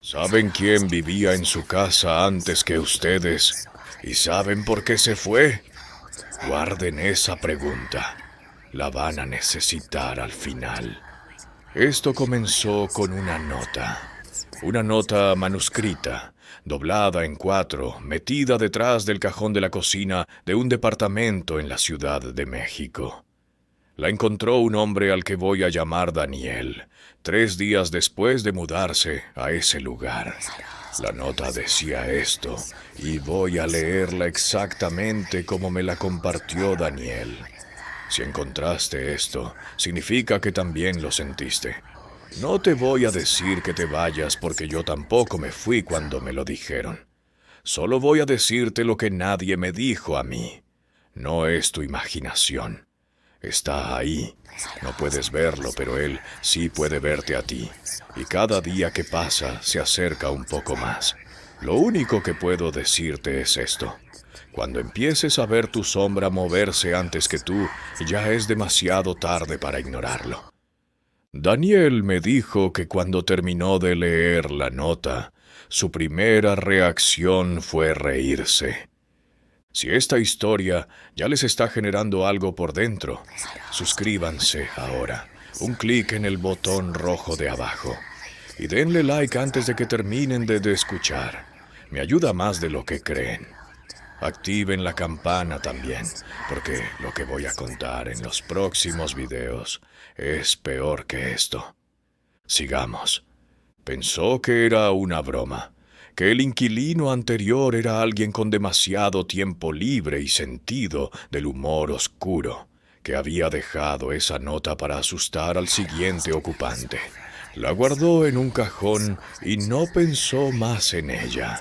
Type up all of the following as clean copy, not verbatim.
¿Saben quién vivía en su casa antes que ustedes? ¿Y saben por qué se fue? Guarden esa pregunta. La van a necesitar al final. Esto comenzó con una nota manuscrita, doblada en cuatro, metida detrás del cajón de la cocina de un departamento en la Ciudad de México. La encontró un hombre al que voy a llamar Daniel, 3 días después de mudarse a ese lugar. La nota decía esto, y voy a leerla exactamente como me la compartió Daniel. Si encontraste esto, significa que también lo sentiste. No te voy a decir que te vayas porque yo tampoco me fui cuando me lo dijeron. Solo voy a decirte lo que nadie me dijo a mí. No es tu imaginación. Está ahí. No puedes verlo, pero él sí puede verte a ti. Y cada día que pasa se acerca un poco más. Lo único que puedo decirte es esto. Cuando empieces a ver tu sombra moverse antes que tú, ya es demasiado tarde para ignorarlo. Daniel me dijo que cuando terminó de leer la nota, su primera reacción fue reírse. Si esta historia ya les está generando algo por dentro, suscríbanse ahora. Un clic en el botón rojo de abajo. Y denle like antes de que terminen de escuchar. Me ayuda más de lo que creen. Activen la campana también, porque lo que voy a contar en los próximos videos es peor que esto. Sigamos. Pensó que era una broma, que el inquilino anterior era alguien con demasiado tiempo libre y sentido del humor oscuro, que había dejado esa nota para asustar al siguiente ocupante. La guardó en un cajón y no pensó más en ella.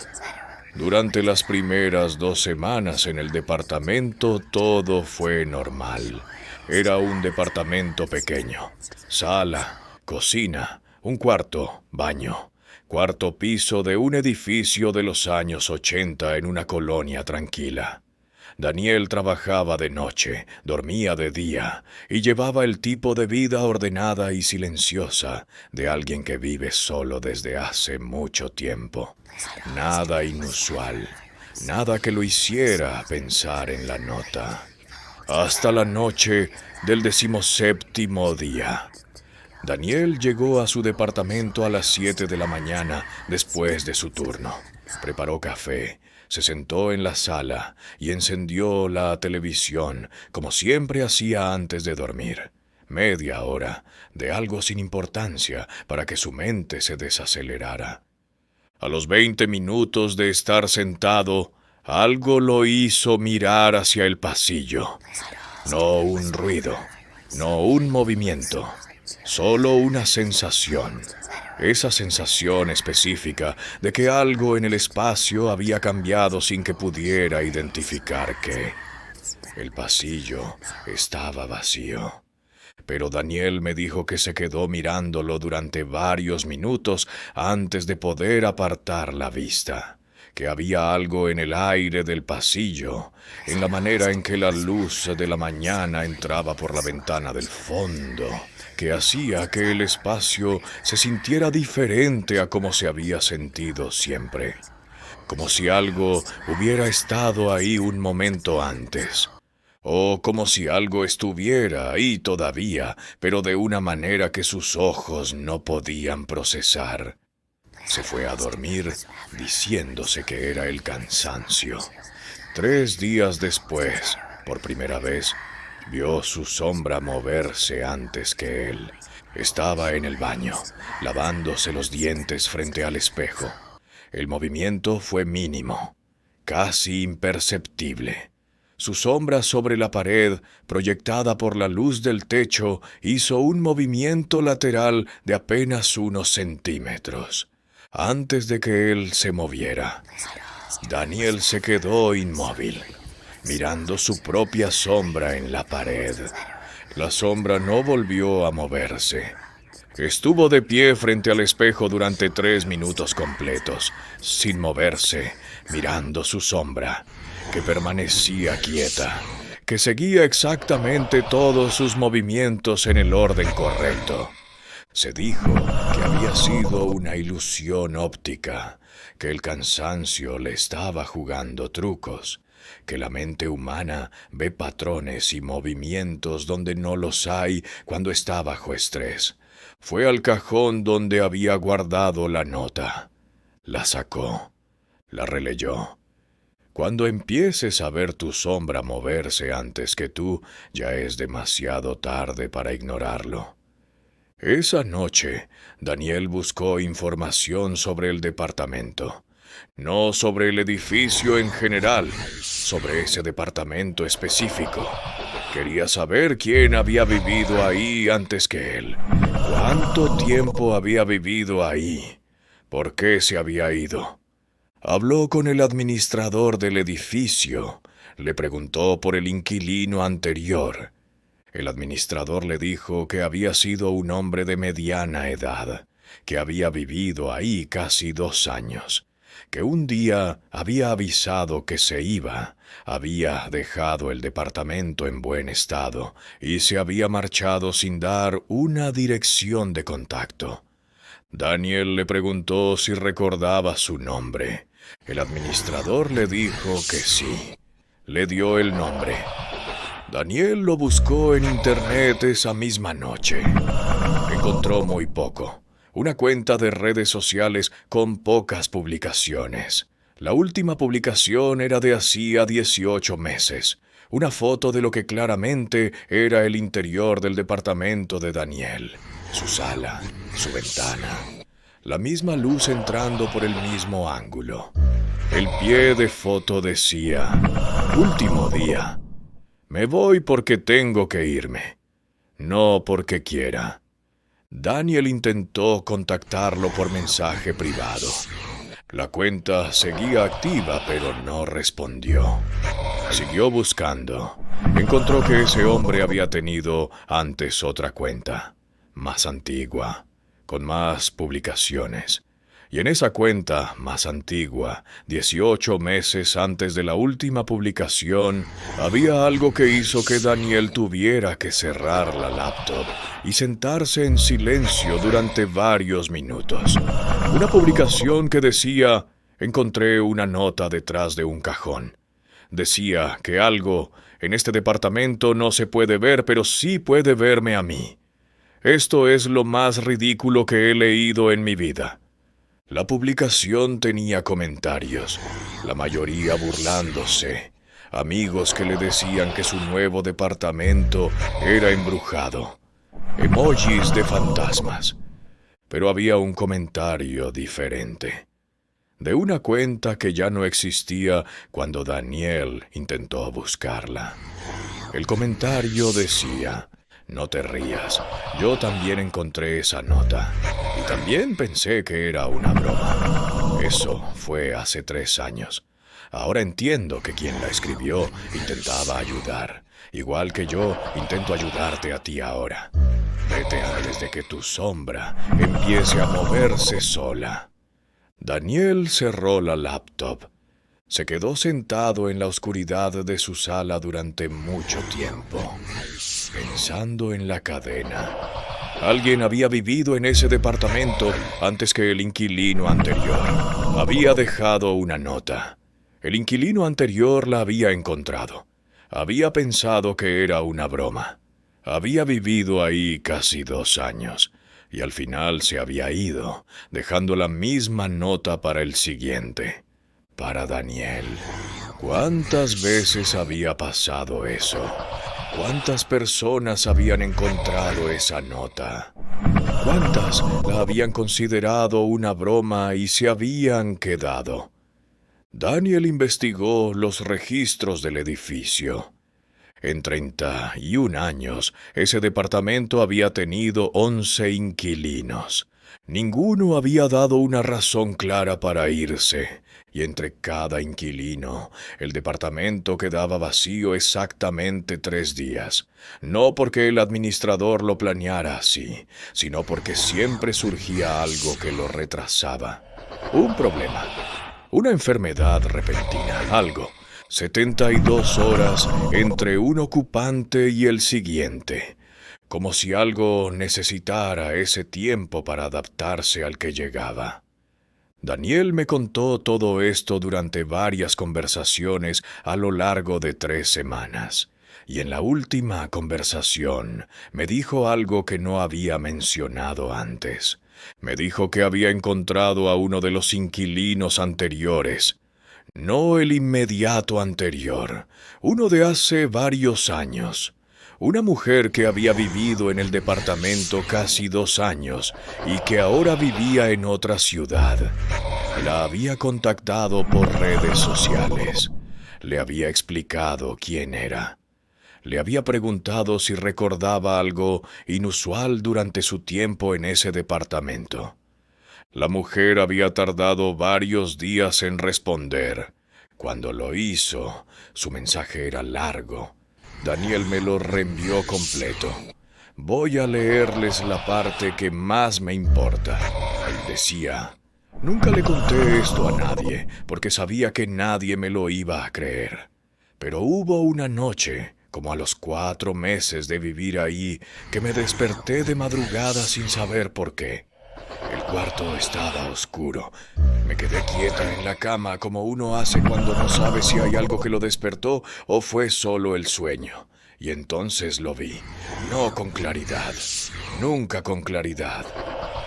Durante las primeras 2 semanas en el departamento todo fue normal. Era un departamento pequeño. Sala, cocina, un cuarto, baño. Cuarto piso de un edificio de los años 80 en una colonia tranquila. Daniel trabajaba de noche, dormía de día y llevaba el tipo de vida ordenada y silenciosa de alguien que vive solo desde hace mucho tiempo. Nada inusual, nada que lo hiciera pensar en la nota. Hasta la noche del 17º día. Daniel llegó a su departamento a las 7 de la mañana después de su turno. Preparó café, se sentó en la sala y encendió la televisión, como siempre hacía antes de dormir. Media hora de algo sin importancia para que su mente se desacelerara. A los 20 minutos de estar sentado, algo lo hizo mirar hacia el pasillo. No un ruido, no un movimiento, solo una sensación. Esa sensación específica de que algo en el espacio había cambiado sin que pudiera identificar qué. El pasillo estaba vacío. Pero Daniel me dijo que se quedó mirándolo durante varios minutos antes de poder apartar la vista, que había algo en el aire del pasillo, en la manera en que la luz de la mañana entraba por la ventana del fondo, que hacía que el espacio se sintiera diferente a como se había sentido siempre, como si algo hubiera estado ahí un momento antes. O como si algo estuviera ahí todavía, pero de una manera que sus ojos no podían procesar. Se fue a dormir diciéndose que era el cansancio. 3 días después, por primera vez, vio su sombra moverse antes que él. Estaba en el baño, lavándose los dientes frente al espejo. El movimiento fue mínimo, casi imperceptible. Su sombra sobre la pared, proyectada por la luz del techo, hizo un movimiento lateral de apenas unos centímetros. Antes de que él se moviera, Daniel se quedó inmóvil, mirando su propia sombra en la pared. La sombra no volvió a moverse. Estuvo de pie frente al espejo durante 3 minutos completos, sin moverse, mirando su sombra, que permanecía quieta, que seguía exactamente todos sus movimientos en el orden correcto. Se dijo que había sido una ilusión óptica, que el cansancio le estaba jugando trucos, que la mente humana ve patrones y movimientos donde no los hay cuando está bajo estrés. Fue al cajón donde había guardado la nota. La sacó, la releyó. Cuando empieces a ver tu sombra moverse antes que tú, ya es demasiado tarde para ignorarlo. Esa noche, Daniel buscó información sobre el departamento. No sobre el edificio en general, sobre ese departamento específico. Quería saber quién había vivido ahí antes que él. ¿Cuánto tiempo había vivido ahí? ¿Por qué se había ido? Habló con el administrador del edificio. Le preguntó por el inquilino anterior. El administrador le dijo que había sido un hombre de mediana edad, que había vivido ahí casi 2 años, que un día había avisado que se iba, había dejado el departamento en buen estado y se había marchado sin dar una dirección de contacto. Daniel le preguntó si recordaba su nombre. El administrador le dijo que sí. Le dio el nombre. Daniel lo buscó en internet esa misma noche. Encontró muy poco. Una cuenta de redes sociales con pocas publicaciones. La última publicación era de hacía 18 meses. Una foto de lo que claramente era el interior del departamento de Daniel. Su sala, su ventana. La misma luz entrando por el mismo ángulo. El pie de foto decía: último día. Me voy porque tengo que irme, no porque quiera. Daniel intentó contactarlo por mensaje privado. La cuenta seguía activa, pero no respondió. Siguió buscando. Encontró que ese hombre había tenido antes otra cuenta, más antigua, con más publicaciones. Y en esa cuenta más antigua, 18 meses antes de la última publicación, había algo que hizo que Daniel tuviera que cerrar la laptop y sentarse en silencio durante varios minutos. Una publicación que decía: encontré una nota detrás de un cajón. Decía que algo en este departamento no se puede ver, pero sí puede verme a mí. Esto es lo más ridículo que he leído en mi vida. La publicación tenía comentarios, la mayoría burlándose, amigos que le decían que su nuevo departamento era embrujado, emojis de fantasmas. Pero había un comentario diferente, de una cuenta que ya no existía cuando Daniel intentó buscarla. El comentario decía: no te rías, yo también encontré esa nota. Y también pensé que era una broma. Eso fue hace 3 años. Ahora entiendo que quien la escribió intentaba ayudar. Igual que yo intento ayudarte a ti ahora. Vete antes de que tu sombra empiece a moverse sola. Daniel cerró la laptop. Se quedó sentado en la oscuridad de su sala durante mucho tiempo, pensando en la cadena. Alguien había vivido en ese departamento antes que el inquilino anterior. Había dejado una nota. El inquilino anterior la había encontrado. Había pensado que era una broma. Había vivido ahí casi 2 años y al final se había ido, dejando la misma nota para el siguiente, para Daniel. ¿Cuántas veces había pasado eso? ¿Cuántas personas habían encontrado esa nota? ¿Cuántas la habían considerado una broma y se habían quedado? Daniel investigó los registros del edificio. En 31 años, ese departamento había tenido 11 inquilinos. Ninguno había dado una razón clara para irse, y entre cada inquilino, el departamento quedaba vacío exactamente 3 días. No porque el administrador lo planeara así, sino porque siempre surgía algo que lo retrasaba. Un problema, una enfermedad repentina, algo. 72 horas entre un ocupante y el siguiente. como si algo necesitara ese tiempo para adaptarse al que llegaba. Daniel me contó todo esto durante varias conversaciones a lo largo de 3 semanas, y en la última conversación me dijo algo que no había mencionado antes. Me dijo que había encontrado a uno de los inquilinos anteriores, no el inmediato anterior, uno de hace varios años. Una mujer que había vivido en el departamento casi 2 años y que ahora vivía en otra ciudad. La había contactado por redes sociales. Le había explicado quién era. Le había preguntado si recordaba algo inusual durante su tiempo en ese departamento. La mujer había tardado varios días en responder. Cuando lo hizo, su mensaje era largo. Daniel me lo reenvió completo. Voy a leerles la parte que más me importa. Decía: nunca le conté esto a nadie, porque sabía que nadie me lo iba a creer. Pero hubo una noche, como a los 4 meses de vivir ahí, que me desperté de madrugada sin saber por qué. El cuarto estaba oscuro. Me quedé quieta en la cama como uno hace cuando no sabe si hay algo que lo despertó o fue solo el sueño. Y entonces lo vi. No con claridad. Nunca con claridad.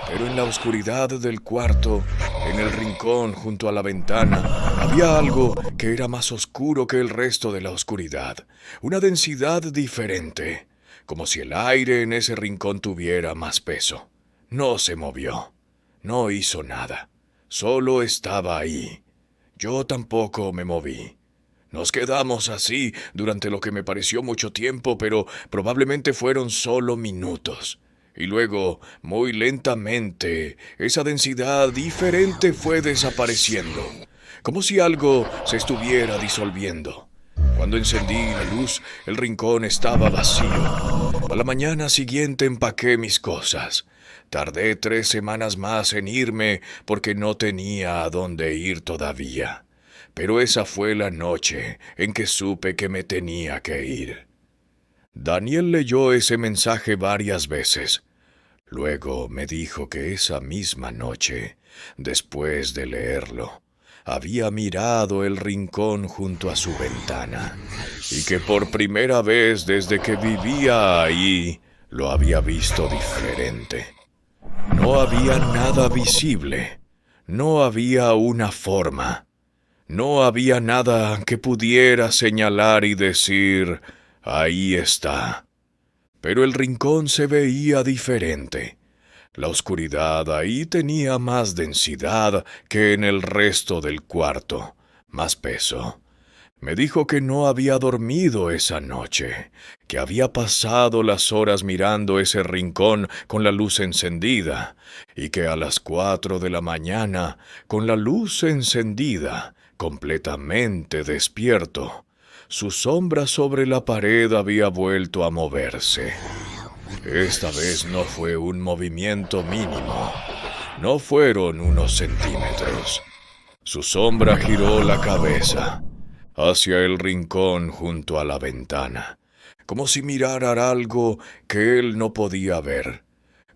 Pero en la oscuridad del cuarto, en el rincón junto a la ventana, había algo que era más oscuro que el resto de la oscuridad. Una densidad diferente. Como si el aire en ese rincón tuviera más peso. No se movió. No hizo nada. Solo estaba ahí. Yo tampoco me moví. Nos quedamos así durante lo que me pareció mucho tiempo, pero probablemente fueron solo minutos. Y luego, muy lentamente, esa densidad diferente fue desapareciendo, como si algo se estuviera disolviendo. Cuando encendí la luz, el rincón estaba vacío. A la mañana siguiente empaqué mis cosas. Tardé 3 semanas más en irme porque no tenía a dónde ir todavía. Pero esa fue la noche en que supe que me tenía que ir. Daniel leyó ese mensaje varias veces. Luego me dijo que esa misma noche, después de leerlo, había mirado el rincón junto a su ventana y que por primera vez desde que vivía ahí lo había visto diferente. No había nada visible, no había una forma, no había nada que pudiera señalar y decir: ahí está. Pero el rincón se veía diferente. La oscuridad ahí tenía más densidad que en el resto del cuarto, más peso. Me dijo que no había dormido esa noche, que había pasado las horas mirando ese rincón con la luz encendida, y que a las 4 de la mañana, con la luz encendida, completamente despierto, su sombra sobre la pared había vuelto a moverse. Esta vez no fue un movimiento mínimo, no fueron unos centímetros. Su sombra giró la cabeza hacia el rincón junto a la ventana, como si mirara algo que él no podía ver,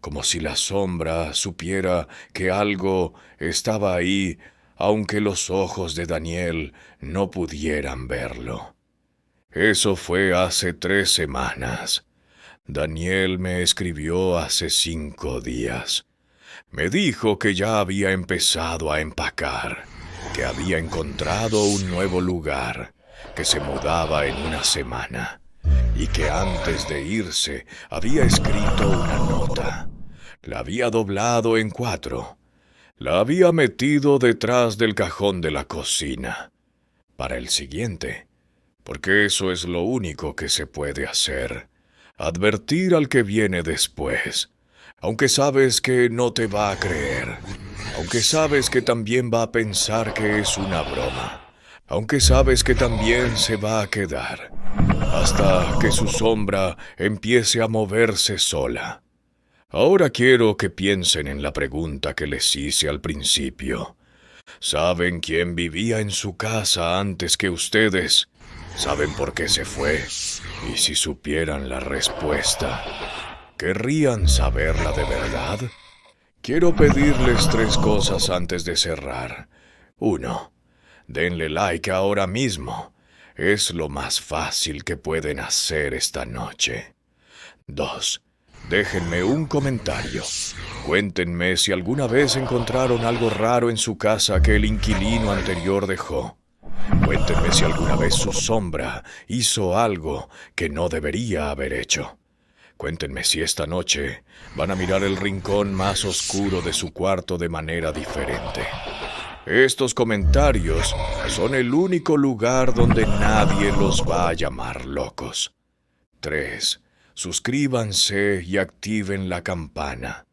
como si la sombra supiera que algo estaba ahí, aunque los ojos de Daniel no pudieran verlo. Eso fue hace 3 semanas. Daniel me escribió hace 5 días. Me dijo que ya había empezado a empacar, que había encontrado un nuevo lugar, que se mudaba en una semana, y que antes de irse había escrito una nota. La había doblado en 4. La había metido detrás del cajón de la cocina. Para el siguiente, porque eso es lo único que se puede hacer. Advertir al que viene después, aunque sabes que no te va a creer, aunque sabes que también va a pensar que es una broma, aunque sabes que también se va a quedar, hasta que su sombra empiece a moverse sola. Ahora quiero que piensen en la pregunta que les hice al principio. ¿Saben quién vivía en su casa antes que ustedes? ¿Saben por qué se fue? Y si supieran la respuesta, ¿Querrían saberla de verdad? Quiero pedirles 3 cosas antes de cerrar. 1. Denle like ahora mismo. Es lo más fácil que pueden hacer esta noche. 2. Déjenme un comentario. Cuéntenme si alguna vez encontraron algo raro en su casa que el inquilino anterior dejó. Cuéntenme si alguna vez su sombra hizo algo que no debería haber hecho. Cuéntenme si esta noche van a mirar el rincón más oscuro de su cuarto de manera diferente. Estos comentarios son el único lugar donde nadie los va a llamar locos. 3. Suscríbanse y activen la campana,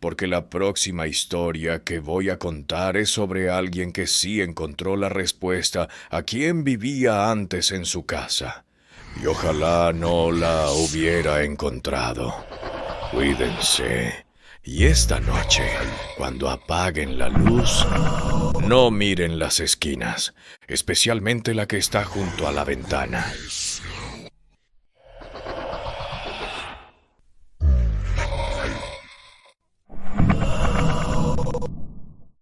porque la próxima historia que voy a contar es sobre alguien que sí encontró la respuesta a quién vivía antes en su casa. Y ojalá no la hubiera encontrado. Cuídense. Y esta noche, cuando apaguen la luz, no miren las esquinas, especialmente la que está junto a la ventana.